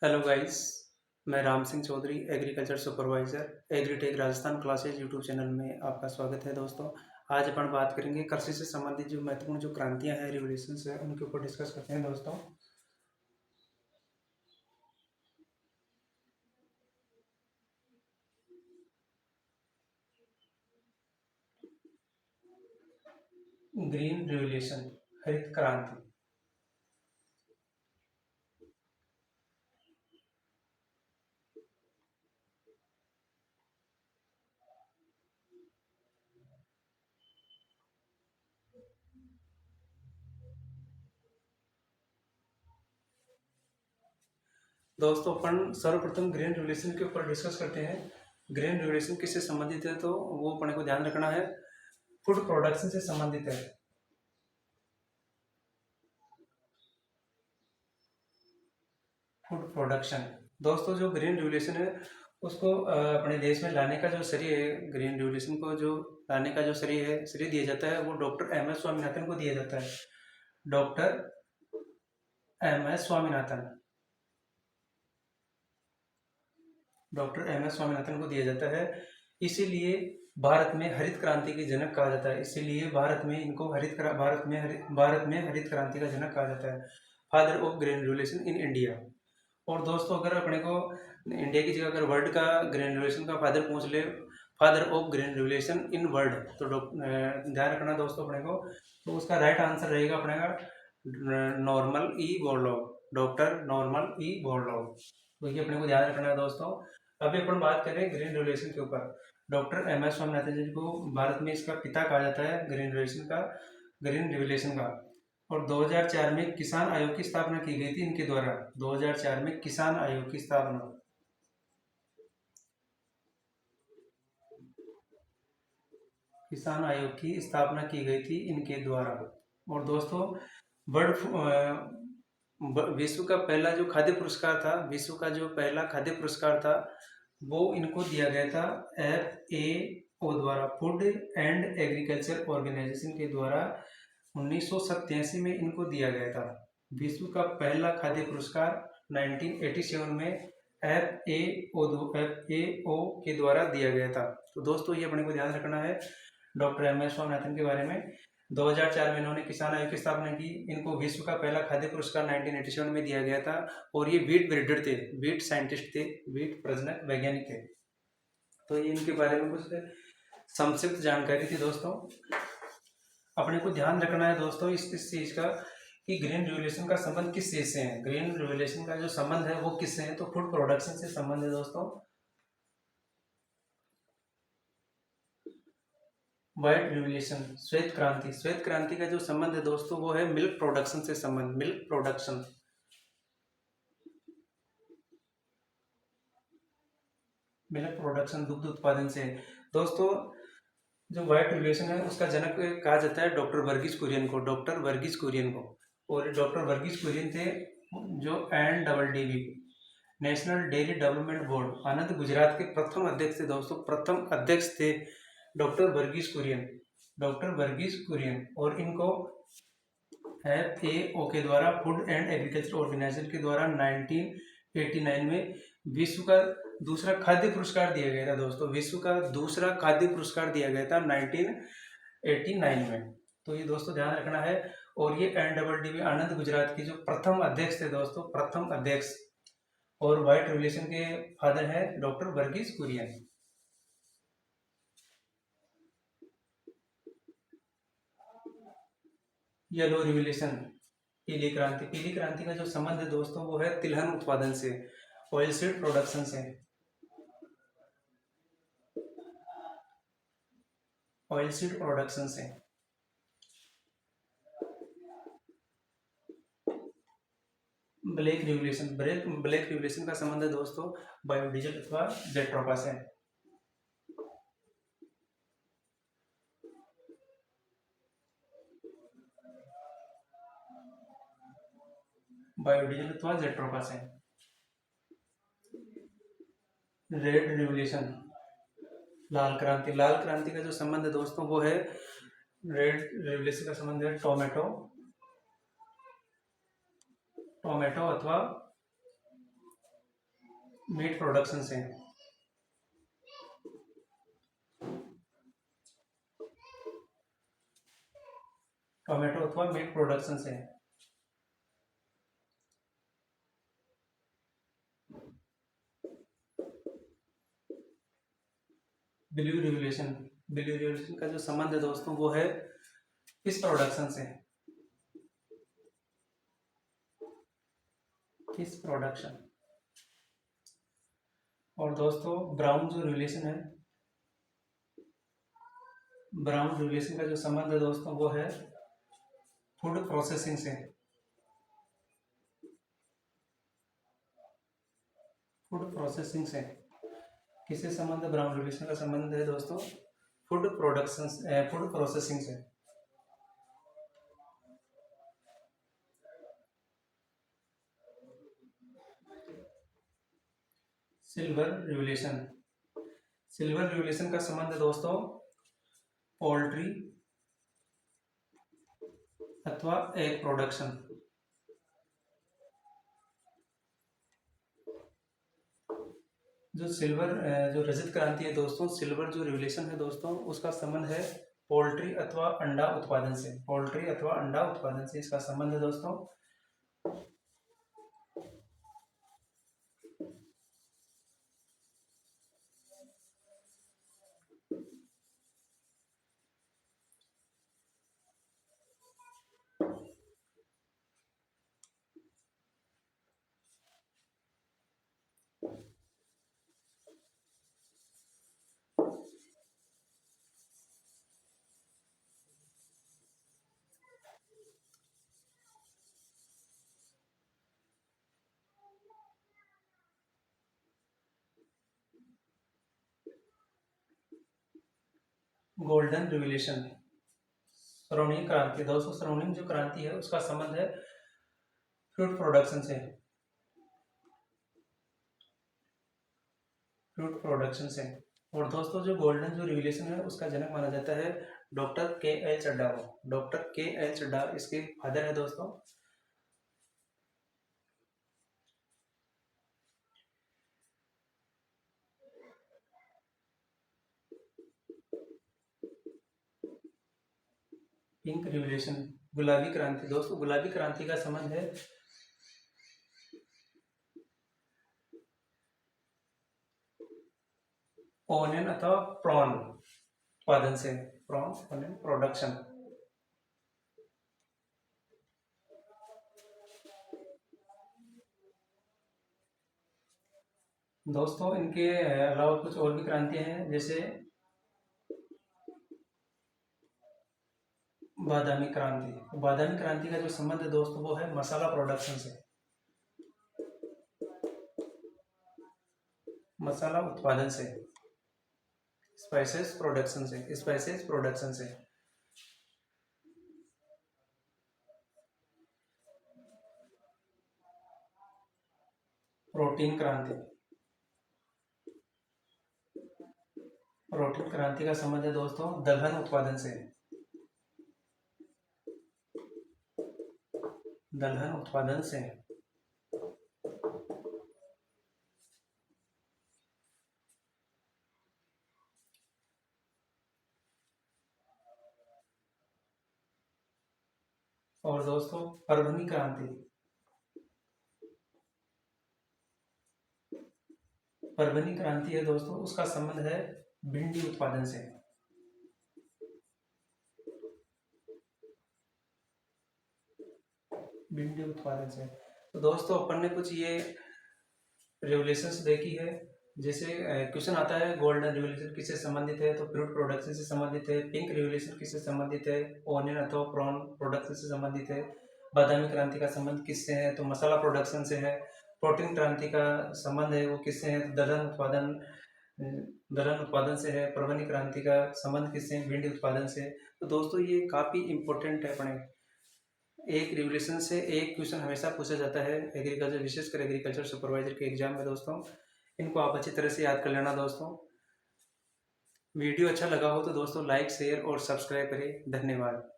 Hello guys. मैं Ram Singh Chaudhary, agriculture supervisor Agritech Rajasthan Classes YouTube channel में आपका स्वागत है। दोस्तों, आज अपन बात करेंगे कृषि से संबंधित जो महत्वपूर्ण जो क्रांतियां हैं, रिवोल्यूशंस है, उनके ऊपर डिस्कस करते हैं। दोस्तों, ग्रीन रिवोल्यूशन, हरित क्रांति। दोस्तों, अपन सर्वप्रथम ग्रीन रिवोल्यूशन के ऊपर डिस्कस करते हैं। ग्रीन रिवोल्यूशन किससे संबंधित है, तो वो अपन को ध्यान रखना है, फूड प्रोडक्शन से संबंधित है। Food production. दोस्तों, जो ग्रीन रिवोल्यूशन है उसको अपने देश में लाने का जो श्रेय है, ग्रीन रिवोल्यूशन को जो लाने का जो श्रेय दिया जाता है, वो डॉक्टर एम एस स्वामीनाथन को दिया जाता है। Doctor M S Swaminathan. Doctor M S Swaminathan को दिया जाता है। इसीलिए भारत में हरित क्रांति के जनक कहा जाता है। इसीलिए भारत में इनको भारत में हरित क्रांति का जनक कहा जाता है, father of green revolution in India. और दोस्तों, अगर अपने को इंडिया की जगह अगर वर्ल्ड का ग्रीन रिवोल्यूशन का फादर पूछ ले, father of green revolution in world, तो ध्यान रखना दोस्तों अपने को, तो उसका राइट आंसर रहेगा अपने का normal E Borlaug, doctor normal E Borlaug. तो ये अपने को ध्यान रखना है दोस्तों। अभी अपन बात करें ग्रीन रिवोल्यूशन के ऊपर। डॉक्टर एम एस स्वामीनाथन जी को भारत में इसका पिता कहा जाता है ग्रीन रिवोल्यूशन का। और 2004 में किसान आयोग की स्थापना की गई थी इनके द्वारा। 2004 में किसान आयोग की स्थापना, किसान आयोग की स्थापना की गई थी इनके द्वारा। और दोस्तों, वर्ल्ड विश्व का पहला जो खाद्य पुरस्कार था, विश्व का जो पहला खाद्य पुरस्कार था, वो इनको दिया गया था FAO द्वारा, फूड एंड एग्रीकल्चर ऑर्गेनाइजेशन के द्वारा 1987 में इनको दिया गया था। विश्व का पहला खाद्य पुरस्कार 1987 में FAO के द्वारा दिया गया था। तो दोस्तों, ये अपने को ध्यान रखना है डॉक्टर एम एस स्वामीनाथन के बारे में। 2004 में इन्होंने किसान आयोग की स्थापना की। इनको विश्व का पहला खाद्य पुरस्कार 1987 में दिया गया था। और ये वीट ब्रीडर थे, वीट साइंटिस्ट थे, वीट प्रजनक वैज्ञानिक थे। तो ये इनके बारे में कुछ संक्षिप्त जानकारी थी दोस्तों। अपने को ध्यान रखना है दोस्तों इस चीज का कि ग्रीन रिवोल्यूशन का संबंध किस चीज से है। ग्रीन रिवोल्यूशन का जो संबंध है वो किससे है, तो फूड प्रोडक्शन से संबंध है दोस्तों। व्हाइट रिवोल्यूशन, श्वेत क्रांति का जो संबंध है दोस्तों, वो है मिल्क प्रोडक्शन से संबंध, मिल्क प्रोडक्शन। मिल्क प्रोडक्शन, दुग्ध उत्पादन से। दोस्तों, जो व्हाइट रिवोल्यूशन है उसका जनक कहा जाता है डॉक्टर वर्गीज कुरियन को, डॉक्टर वर्गीज कुरियन को। और डॉक्टर वर्गीज कुरियन थे जो NDDB, National Dairy Development Board, Anand Gujarat के प्रथम अध्यक्ष थे दोस्तों, प्रथम अध्यक्ष थे डॉक्टर वर्गीज कुरियन, डॉक्टर वर्गीज कुरियन। और इनको FAO के द्वारा, फूड एंड एग्रीकल्चर ऑर्गेनाइजेशन के द्वारा 1989 में विश्व का दूसरा खाद्य पुरस्कार दिया गया था दोस्तों। विश्व का दूसरा खाद्य पुरस्कार दिया गया था 1989 में। तो ये दोस्तों ध्यान रखना है। और ये NDDB आनंद गुजरात के जो प्रथम अध्यक्ष थे दोस्तों, प्रथम अध्यक्ष। और व्हाइट रिवोल्यूशन के फादर है doctor Verghese Kurien. Yellow revolution, पीली क्रांति का जो संबंध है दोस्तों, वो है तिलहन उत्पादन से, ऑयल सीड प्रोडक्शन से, ऑयल सीड प्रोडक्शन से। ब्लैक रिवोल्यूशन का संबंध है दोस्तों बायोडीजल अथवा जेट्रोपा से। बायोडीजल अथवा जेट्रोपा से। रेड रिवोल्यूशन, लाल क्रांति का जो संबंध है दोस्तों, वो है रेड रिवोल्यूशन का संबंध है टोमेटो अथवा मीट प्रोडक्शन से, टोमेटो अथवा मीट प्रोडक्शन से। ब्लू रिवोल्यूशन, ब्लू रिवोल्यूशन का जो संबंध है दोस्तों वो है फिश प्रोडक्शन से, फिश प्रोडक्शन। और दोस्तों ब्राउन जो रिवोल्यूशन है, ब्राउन रिवोल्यूशन का जो संबंध है दोस्तों वो है फूड प्रोसेसिंग से, फूड प्रोसेसिंग से। किससे संबंध है ब्राउन रिवोल्यूशन का संबंध है दोस्तों? फूड प्रोडक्शन, फूड प्रोसेसिंग से। सिल्वर रिवोल्यूशन, सिल्वर रिवोल्यूशन का संबंध है दोस्तों पोल्ट्री अथवा एग प्रोडक्शन। जो रजत क्रांति है दोस्तों, सिल्वर जो रिवोल्यूशन है दोस्तों, उसका संबंध है पोल्ट्री अथवा अंडा उत्पादन से, पोल्ट्री अथवा अंडा उत्पादन से इसका संबंध है दोस्तों। गोल्डन रिवोल्यूशन, स्वर्णिम क्रांति दोस्तों, स्वर्णिम जो क्रांति है उसका संबंध है फ्रूट प्रोडक्शन से, फ्रूट प्रोडक्शन से। और दोस्तों जो गोल्डन जो रिवोल्यूशन है उसका जनक माना जाता है डॉक्टर के एल चड्ढा को, डॉक्टर के एल चड्ढा इसके फादर है दोस्तों। पिंक रिवोल्यूशन, गुलाबी क्रांति दोस्तों, गुलाबी क्रांति का संबंध है ओनियन अथवा प्रॉन उत्पादन से, प्रॉन ओनियन प्रोडक्शन। दोस्तों इनके अलावा कुछ और भी क्रांतियां हैं, जैसे बादामी क्रांति। बादामी क्रांति का जो संबंध है दोस्तों वो है मसाला प्रोडक्शन से, मसाला उत्पादन से, स्पाइसेस प्रोडक्शन से, स्पाइसेस प्रोडक्शन से। प्रोटीन क्रांति, प्रोटीन क्रांति का संबंध है दोस्तों दलहन उत्पादन से, दलहन उत्पादन से। और दोस्तों परभनी क्रांति, परभनी क्रांति है दोस्तों, उसका संबंध है भिंडी उत्पादन से, भिंडी उत्पादन से। तो दोस्तों अपन ने कुछ ये रेवोल्यूशंस देखी है, जैसे क्वेश्चन आता है गोल्डन रिवोल्यूशन किससे संबंधित है, तो फ्रूट प्रोडक्शन से संबंधित है। पिंक रिवोल्यूशन किससे संबंधित है, ओनियन अथवा प्रॉन प्रोडक्शन से संबंधित है। बादामी क्रांति का संबंध किससे है, तो मसाला प्रोडक्शन से है। प्रोटीन क्रांति का संबंध है वो किससे है, तो दलहन उत्पादन से है। परभनी क्रांति का संबंध किससे है, भिंडी उत्पादन से। तो दोस्तों ये काफ़ी इंपॉर्टेंट है अपने, एक रिवोल्यूशन से एक क्वेश्चन हमेशा पूछा जाता है एग्रीकल्चर, विशेषकर एग्रीकल्चर सुपरवाइजर के एग्जाम में दोस्तों। इनको आप अच्छी तरह से याद कर लेना दोस्तों। वीडियो अच्छा लगा हो तो दोस्तों लाइक शेयर और सब्सक्राइब करें। धन्यवाद।